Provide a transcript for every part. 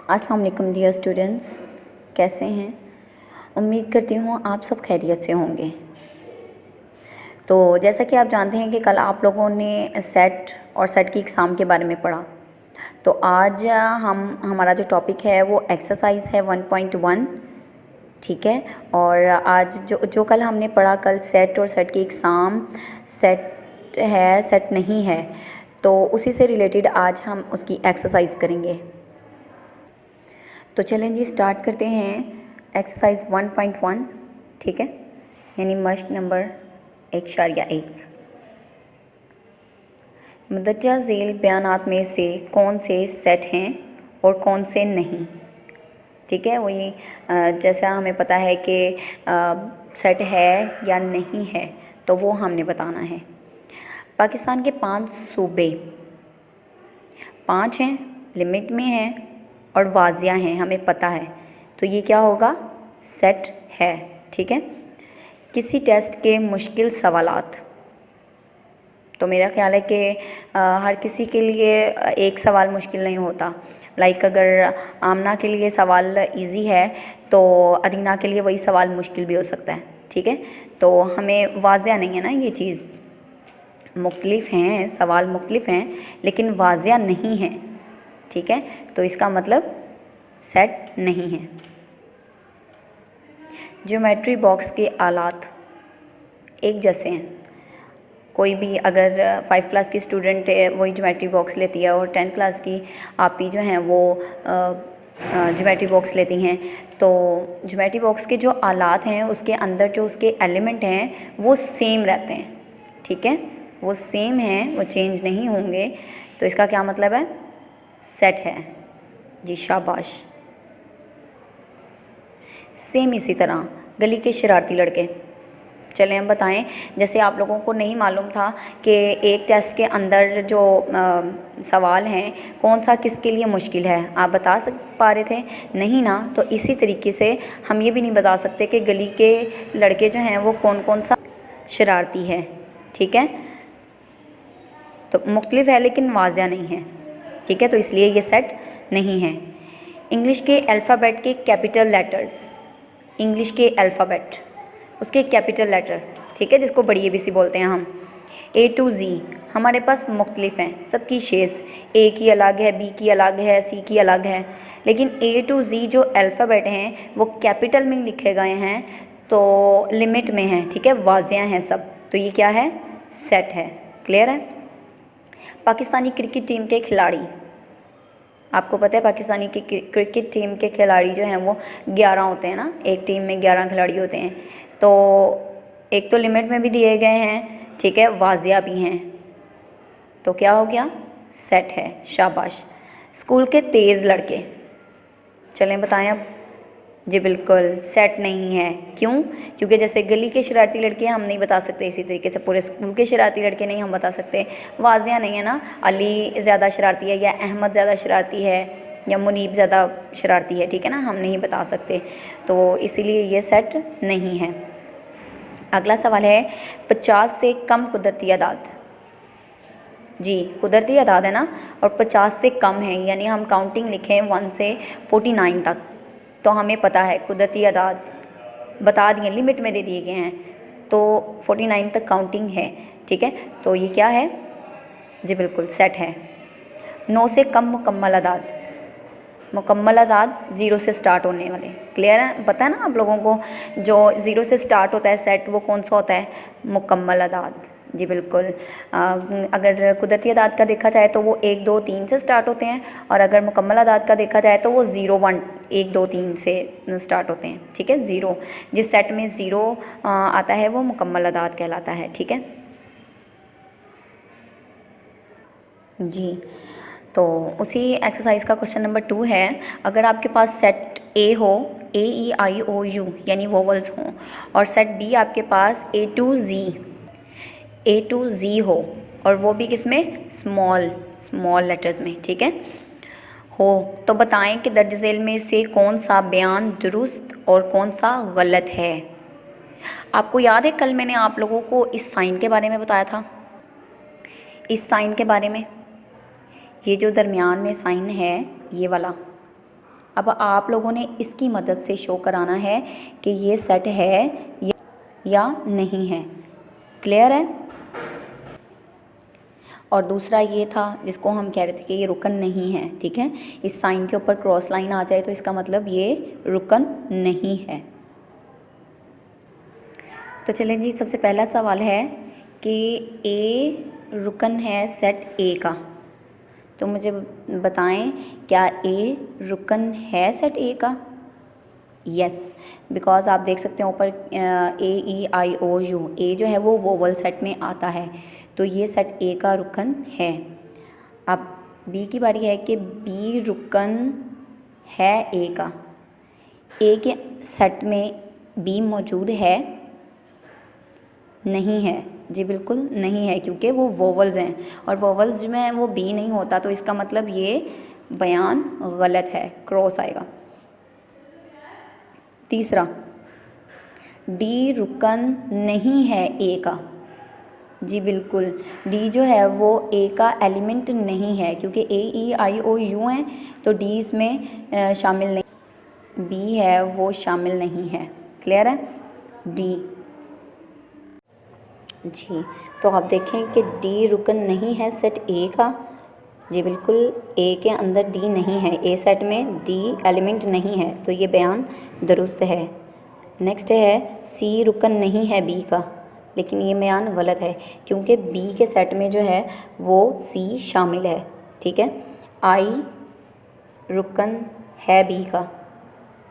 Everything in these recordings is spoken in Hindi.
अस्सलाम वालेकुम डियर स्टूडेंट्स, कैसे हैं। उम्मीद करती हूँ आप सब खैरियत से होंगे। तो जैसा कि आप जानते हैं कि कल आप लोगों ने सेट और सेट की एग्ज़ाम के बारे में पढ़ा, तो आज हमारा जो टॉपिक है वो एक्सरसाइज है 1.1, ठीक है। और आज जो कल हमने पढ़ा, कल सेट और सेट की एग्ज़ाम, सेट है सेट नहीं है, तो उसी से रिलेटेड आज हम उसकी एक्सरसाइज करेंगे। तो चलें जी, स्टार्ट करते हैं एक्सरसाइज 1.1, ठीक है, यानी मश्क नंबर 1.1। मुंदरजा झेल बयानात में से कौन से सेट हैं और कौन से नहीं, ठीक है। वही जैसा हमें पता है कि सेट है या नहीं है, तो वो हमने बताना है। पाकिस्तान के 5 सूबे, 5 हैं, लिमिट में हैं और वाजिया हैं, हमें पता है, तो ये क्या होगा, सेट है, ठीक है। किसी टेस्ट के मुश्किल सवालात, तो मेरा ख्याल है कि हर किसी के लिए एक सवाल मुश्किल नहीं होता। लाइक अगर आमना के लिए सवाल इजी है तो अदीना के लिए वही सवाल मुश्किल भी हो सकता है, ठीक है। तो हमें वाजिया नहीं है ना ये चीज़, मुख्तलिफ हैं, सवाल मुख्तलिफ हैं लेकिन वाजिया नहीं है, ठीक है। तो इसका मतलब सेट नहीं है। ज्योमेट्री बॉक्स के आलात एक जैसे हैं। कोई भी अगर 5 क्लास की स्टूडेंट है वही ज्योमेट्री बॉक्स लेती है, और 10th क्लास की आप ही जो हैं वो ज्योमेट्री बॉक्स लेती हैं, तो ज्योमेट्री बॉक्स के जो आलात हैं उसके अंदर जो उसके एलिमेंट हैं वो सेम रहते हैं, ठीक है, वो सेम हैं, वो चेंज नहीं होंगे। तो इसका क्या मतलब है, सेट है जी, शाबाश। सेम इसी तरह गली के शरारती लड़के, चलें हम बताएं। जैसे आप लोगों को नहीं मालूम था कि एक टेस्ट के अंदर जो सवाल हैं कौन सा किसके लिए मुश्किल है, आप बता पा रहे थे नहीं ना, तो इसी तरीके से हम ये भी नहीं बता सकते कि गली के लड़के जो हैं वो कौन कौन सा शरारती है, ठीक है। तो मुख्तलिफ है लेकिन वाजिया नहीं है, ठीक है, तो इसलिए ये सेट नहीं है। इंग्लिश के अल्फ़ाबेट के कैपिटल लेटर्स, इंग्लिश के अल्फ़ाबेट उसके कैपिटल लेटर, ठीक है, जिसको बड़ी ABC बोलते हैं हम, A to Z हमारे पास मुख्तलिफ हैं, सबकी शेप्स A की अलग है, B की अलग है, C की अलग है, लेकिन A to Z जो अल्फ़ाबेट हैं वो कैपिटल में लिखे गए हैं, तो लिमिट में हैं, ठीक है, वाजिया हैं सब, तो ये क्या है, सेट है। क्लियर है। पाकिस्तानी क्रिकेट टीम के खिलाड़ी, आपको पता है पाकिस्तानी की क्रिकेट टीम के खिलाड़ी जो हैं वो 11 होते हैं ना, एक टीम में 11 खिलाड़ी होते हैं, तो एक तो लिमिट में भी दिए गए हैं, ठीक है, वाजिया भी हैं, तो क्या हो गया, सेट है, शाबाश। स्कूल के तेज़ लड़के, चलें बताएं अब। जी बिल्कुल सेट नहीं है, क्यों, क्योंकि जैसे गली के शरारती लड़के हम नहीं बता सकते, इसी तरीके से पूरे स्कूल के शरारती लड़के नहीं हम बता सकते, वाजिया नहीं है ना, अली ज़्यादा शरारती है या अहमद ज़्यादा शरारती है या मुनीब ज़्यादा शरारती है, ठीक है ना, हम नहीं बता सकते, तो इसीलिए ये सेट नहीं है। अगला सवाल है 50 से कम कुदरती आदाद, जी कुदरती आदाद है ना, और 50 से कम है, यानी हम काउंटिंग लिखें 1 से 49 तक, तो हमें पता है कुदरती आदाद बता दिए, लिमिट में दे दिए गए हैं, तो 49 तक काउंटिंग है, ठीक है, तो ये क्या है, जी बिल्कुल सेट है। 9 से कम मुकम्मल आदाद, मुकम्मल आदाद 0 से स्टार्ट होने वाले, क्लियर है, पता है ना आप लोगों को, जो 0 से स्टार्ट होता है सेट वो कौन सा होता है, मुकम्मल आदाद, जी बिल्कुल। अगर कुदरती आदाद का देखा जाए तो वो 1 2 3 से स्टार्ट होते हैं, और अगर मुकम्मल आदाद का देखा जाए तो वो 0 1 1 2 3 से स्टार्ट होते हैं, ठीक है। 0 जिस सेट में 0 आता है वो मुकम्मल आदाद कहलाता है, ठीक है जी। तो उसी एक्सरसाइज का क्वेश्चन नंबर 2 है, अगर आपके पास सेट A हो, AEIOU यानी वोवल्स हों, और सेट B आपके पास A to Z हो, और वो भी किसमें, स्मॉल लेटर्स में, ठीक है, हो, तो बताएं कि दर्ज झेल में से कौन सा बयान दुरुस्त और कौन सा गलत है। आपको याद है कल मैंने आप लोगों को इस साइन के बारे में बताया था, इस साइन के बारे में, ये जो दरमियान में साइन है ये वाला, अब आप लोगों ने इसकी मदद से शो कराना है कि ये सेट है या नहीं है। क्लियर है? और दूसरा ये था जिसको हम कह रहे थे कि ये रुकन नहीं है, ठीक है। इस साइन के ऊपर क्रॉस लाइन आ जाए तो इसका मतलब ये रुकन नहीं है। तो चलें जी, सबसे पहला सवाल है कि ए रुकन है सेट ए का। तो मुझे बताएं क्या ए रुकन है सेट ए का? यस, बिकॉज आप देख सकते हैं ऊपर ए ई आई ओ यू, ए जो है वो वोवल सेट में आता है, तो ये सेट ए का रुकन है। अब बी की बारी है कि बी रुकन है ए का। ए के सेट में बी मौजूद है? नहीं है जी, बिल्कुल नहीं है, क्योंकि वो वोवल्स हैं और वोवल्स में वो बी नहीं होता, तो इसका मतलब ये बयान गलत है, क्रॉस आएगा। तीसरा, डी रुकन नहीं है ए का। जी बिल्कुल, डी जो है वो ए का एलिमेंट नहीं है, क्योंकि ए ई आई ओ यू हैं, तो डी इसमें शामिल नहीं, बी है वो शामिल नहीं है। क्लियर है? डी जी, तो आप देखें कि डी रुकन नहीं है सेट ए का। जी बिल्कुल, ए के अंदर डी नहीं है, ए सेट में डी एलिमेंट नहीं है, तो ये बयान दुरुस्त है। नेक्स्ट है सी रुकन नहीं है बी का, लेकिन ये बयान गलत है, क्योंकि बी के सेट में जो है वो सी शामिल है, ठीक है। आई रुकन है बी का,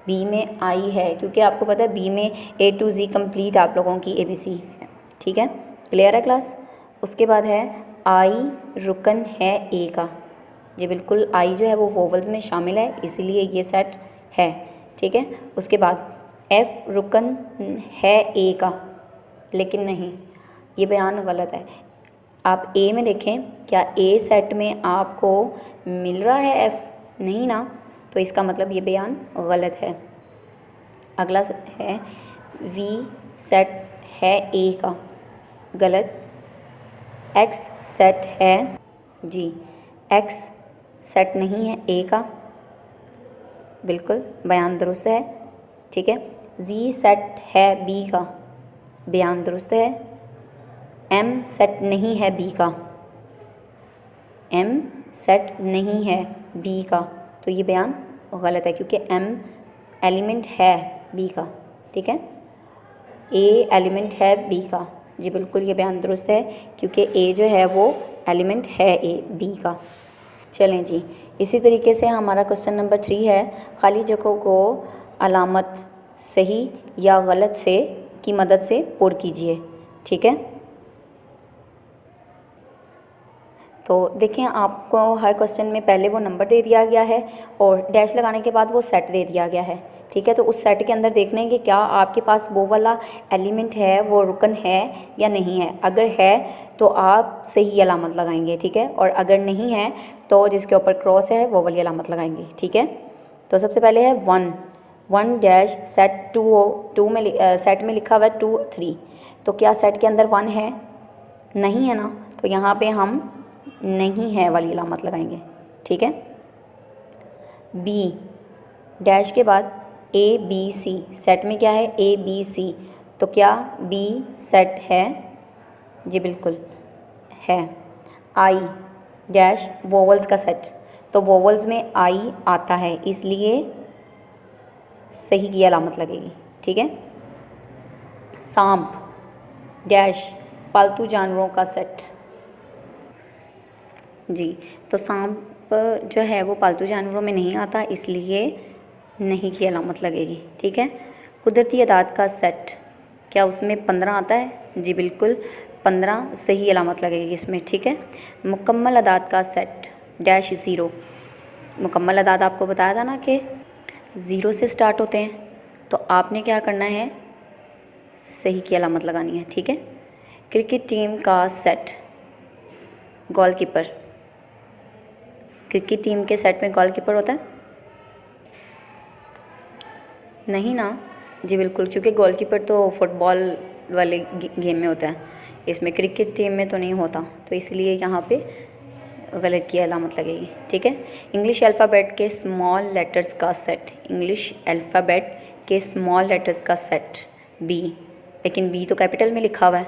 बी में आई है, क्योंकि आपको पता है बी में ए टू जी कंप्लीट आप लोगों की ABC है, ठीक है। क्लियर है क्लास? उसके बाद है आई रुकन है ए का। जी बिल्कुल, आई जो है वो वोवल्स में शामिल है, इसीलिए ये सेट है, ठीक है। उसके बाद एफ रुकन है ए का, लेकिन नहीं, ये बयान गलत है। आप ए में देखें, क्या ए सेट में आपको मिल रहा है एफ? नहीं ना, तो इसका मतलब ये बयान गलत है। अगला है वी सेट है ए का, गलत। एक्स सेट है, जी एक्स सेट नहीं है ए का, बिल्कुल बयान दुरुस्त है, ठीक है। जी सेट है बी का, बयान दुरुस्त है। एम सेट नहीं है बी का, एम सेट नहीं है बी का, तो ये बयान गलत है, क्योंकि एम एलिमेंट है बी का, ठीक है। ए एलिमेंट है बी का, जी बिल्कुल ये बयान दुरुस्त है, क्योंकि ए जो है वो एलिमेंट है ए बी का। चलें जी, इसी तरीके से हमारा क्वेश्चन नंबर 3 है, खाली जगहों को अलामत सही या गलत से की मदद से पुर कीजिए, ठीक है। तो देखें, आपको हर क्वेश्चन में पहले वो नंबर दे दिया गया है और डैश लगाने के बाद वो सेट दे दिया गया है, ठीक है। तो उस सेट के अंदर देखने कि क्या आपके पास वो वाला एलिमेंट है, वो रुकन है या नहीं है। अगर है तो आप सही अलामत लगाएंगे, ठीक है, और अगर नहीं है तो जिसके ऊपर क्रॉस है वो वाली अलामत लगाएंगे, ठीक है। तो सबसे पहले है 1 डैश सेट 2 में सेट में लिखा हुआ है 2 3, तो क्या सेट के अंदर 1 है? नहीं है ना, तो यहाँ पे हम नहीं है वाली अलामत लगाएंगे, ठीक है। बी डैश के बाद ABC, सेट में क्या है ABC, तो क्या बी सेट है? जी बिल्कुल है। आई डैश वोवल्स का सेट, तो वोवल्स में आई आता है, इसलिए सही की अलामत लगेगी, ठीक है। सांप डैश पालतू जानवरों का सेट, जी, तो सांप जो है वो पालतू जानवरों में नहीं आता, इसलिए नहीं की अलामत लगेगी, ठीक है। कुदरती अदाद का सेट, क्या उसमें 15 आता है? जी बिल्कुल 15 सही अलामत लगेगी इसमें, ठीक है। मुकम्मल अदाद का सेट डैश 0, मुकम्मल अदाद आपको बताया था ना कि 0 से स्टार्ट होते हैं, तो आपने क्या करना है, सही की अलामत लगानी है, ठीक है। क्रिकेट टीम का सेट, गोलकीपर, क्रिकेट टीम के सेट में गोलकीपर होता है? नहीं ना, जी बिल्कुल, क्योंकि गोलकीपर तो फुटबॉल वाले गेम में होता है, इसमें क्रिकेट टीम में तो नहीं होता, तो इसलिए यहाँ पे गलत की अलामत लगेगी। ठीक है। इंग्लिश अल्फ़ाबेट के स्मॉल लेटर्स का सेट, इंग्लिश अल्फ़ाबेट के स्मॉल लेटर्स का सेट बी, लेकिन बी तो कैपिटल में लिखा हुआ है,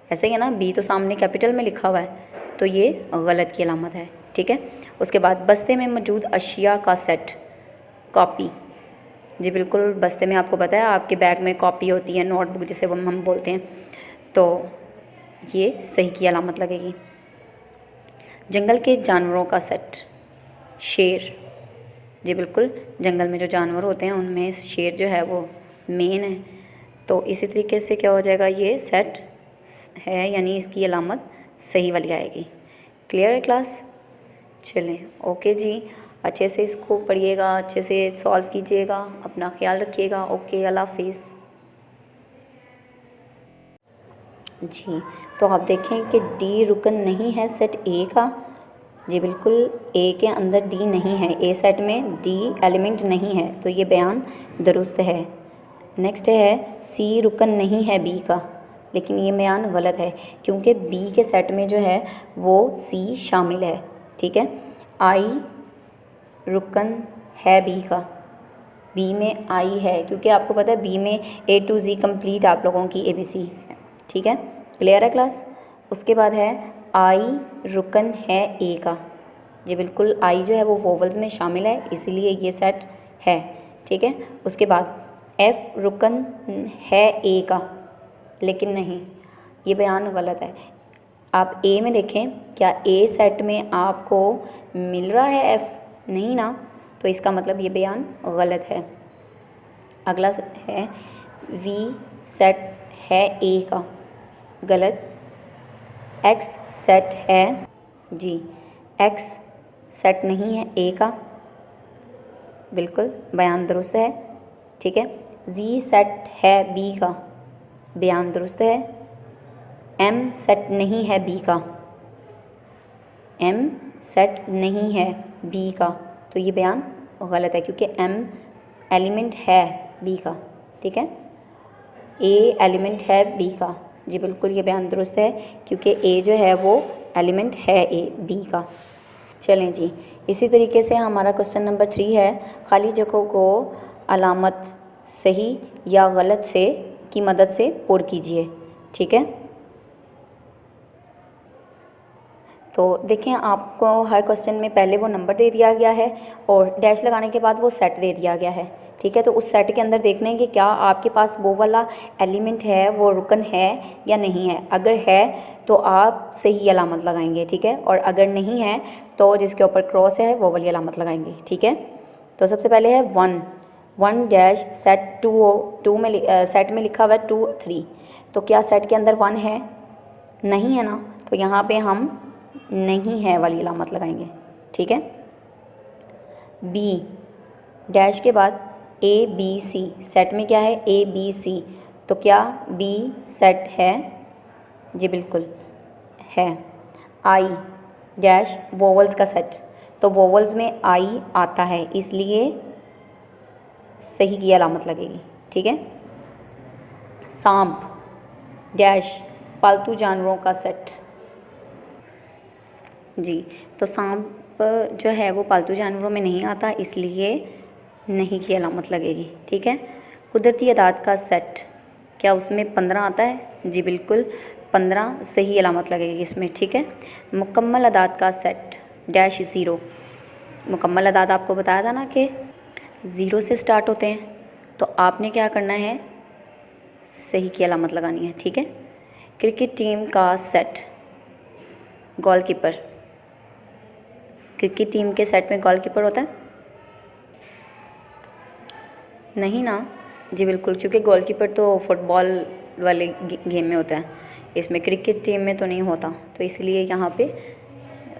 ऐसे ही है ना, बी तो सामने कैपिटल में लिखा हुआ है, तो ये गलत की अलामत है। ठीक है। उसके बाद बस्ते में मौजूद अशिया का सेट, कॉपी। जी बिल्कुल, बस्ते में आपको पता है आपके बैग में कॉपी होती है, नोटबुक जिसे हम बोलते हैं, तो ये सही की अलामत लगेगी। जंगल के जानवरों का सेट, शेर। जी बिल्कुल, जंगल में जो जानवर होते हैं उनमें शेर जो है वो मेन है, तो इसी तरीके से क्या हो जाएगा, ये सेट है, यानी इसकी अलामत सही वाली आएगी। क्लियर है क्लास? चलें, ओके जी, अच्छे से इसको पढ़िएगा, अच्छे से सॉल्व कीजिएगा, अपना ख्याल रखिएगा। ओके, अल्लाह हाफिज़। जी, तो आप देखें कि डी रुकन नहीं है सेट ए का। जी बिल्कुल, ए के अंदर डी नहीं है, ए सेट में डी एलिमेंट नहीं है, तो ये बयान दुरुस्त है। नेक्स्ट है सी रुकन नहीं है बी का, लेकिन ये बयान गलत है, क्योंकि बी के सेट में जो है वो सी शामिल है। ठीक है। आई रुकन है बी का, बी में आई है, क्योंकि आपको पता है बी में ए टू जी कंप्लीट आप लोगों की ABC है। ठीक है, क्लियर है क्लास? उसके बाद है आई रुकन है ए का। जी बिल्कुल, आई जो है वो वोवल्स में शामिल है, इसीलिए ये सेट है। ठीक है। उसके बाद एफ रुकन है ए का, लेकिन नहीं, ये बयान गलत है। आप ए में देखें, क्या ए सेट में आपको मिल रहा है एफ? नहीं ना, तो इसका मतलब ये बयान गलत है। अगला है वी सेट है ए का, गलत। एक्स सेट है, जी एक्स सेट नहीं है ए का, बिल्कुल बयान दुरुस्त है। ठीक है। जी सेट है बी का, बयान दुरुस्त है। एम सेट नहीं है बी का, एम सेट नहीं है बी का, तो ये बयान गलत है, क्योंकि एम एलिमेंट है बी का। ठीक है। ए एलिमेंट है बी का, जी बिल्कुल ये बयान दुरुस्त है, क्योंकि ए जो है वो एलिमेंट है ए बी का। चलें जी, इसी तरीके से हमारा क्वेश्चन नंबर 3 है, खाली जगहों को अलामत सही या गलत से की मदद से पुर कीजिए। ठीक है। तो देखें, आपको हर क्वेश्चन में पहले वो नंबर दे दिया गया है और डैश लगाने के बाद वो सेट दे दिया गया है। ठीक है। तो उस सेट के अंदर देखने कि क्या आपके पास वो वाला एलिमेंट है, वो रुकन है या नहीं है। अगर है तो आप सही अलामत लगाएंगे। ठीक है। और अगर नहीं है तो जिसके ऊपर क्रॉस है वो वाली अलामत लगाएंगे। ठीक है। तो सबसे पहले है 1 डैश सेट 2 में सेट में लिखा हुआ है 2 3, तो क्या सेट के अंदर 1 है? नहीं है ना, तो यहाँ पे हम नहीं है वाली अलामत लगाएंगे। ठीक है। बी डैश के बाद ABC, सेट में क्या है ABC, तो क्या बी सेट है? जी बिल्कुल है। आई डैश वोवल्स का सेट, तो वोवल्स में आई आता है, इसलिए सही की अलामत लगेगी। ठीक है। सांप डैश पालतू जानवरों का सेट, जी तो सांप जो है वो पालतू जानवरों में नहीं आता, इसलिए नहीं की अलामत लगेगी। ठीक है। कुदरती अदाद का सेट, क्या उसमें 15 आता है? जी बिल्कुल, 15 सही अलामत लगेगी इसमें। ठीक है। मुकम्मल अदाद का सेट डैश 0, मुकम्मल अदाद आपको बताया था ना कि 0 से स्टार्ट होते हैं, तो आपने क्या करना है, सही की अलामत लगानी है। ठीक है। क्रिकेट टीम का सेट, गोलकीपर, क्रिकेट टीम के सेट में गोलकीपर होता है? नहीं ना, जी बिल्कुल, क्योंकि गोलकीपर तो फुटबॉल वाले गेम में होता है, इसमें क्रिकेट टीम में तो नहीं होता, तो इसलिए यहाँ पे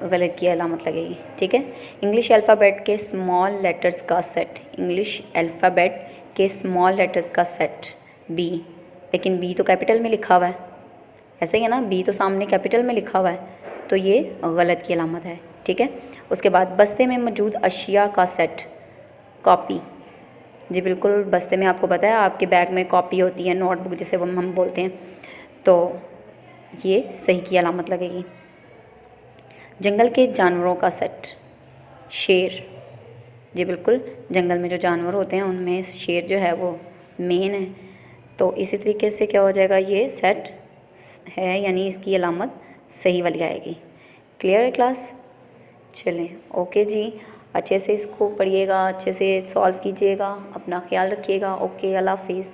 गलत की अलामत लगेगी। ठीक है। इंग्लिश अल्फ़ाबेट के स्मॉल लेटर्स का सेट, इंग्लिश अल्फ़ाबेट के स्मॉल लेटर्स का सेट बी, लेकिन बी तो कैपिटल में लिखा हुआ है, ऐसे ही है ना, बी तो सामने कैपिटल में लिखा हुआ है, तो ये गलत की अलामत है। ठीक है। उसके बाद बस्ते में मौजूद अशिया का सेट, कॉपी। जी बिल्कुल, बस्ते में आपको पता है आपके बैग में कॉपी होती है, नोटबुक जिसे हम बोलते हैं, तो ये सही की अलामत लगेगी। जंगल के जानवरों का सेट, शेर। जी बिल्कुल, जंगल में जो जानवर होते हैं उनमें शेर जो है वो मेन है। तो इसी तरीके से क्या हो जाएगा, ये सेट है यानी इसकी अलामत सही वाली आएगी। क्लियर है क्लास? चलें, ओके जी, अच्छे से इसको पढ़िएगा, अच्छे से सॉल्व कीजिएगा, अपना ख्याल रखिएगा। ओके, अल्लाह हाफिज़।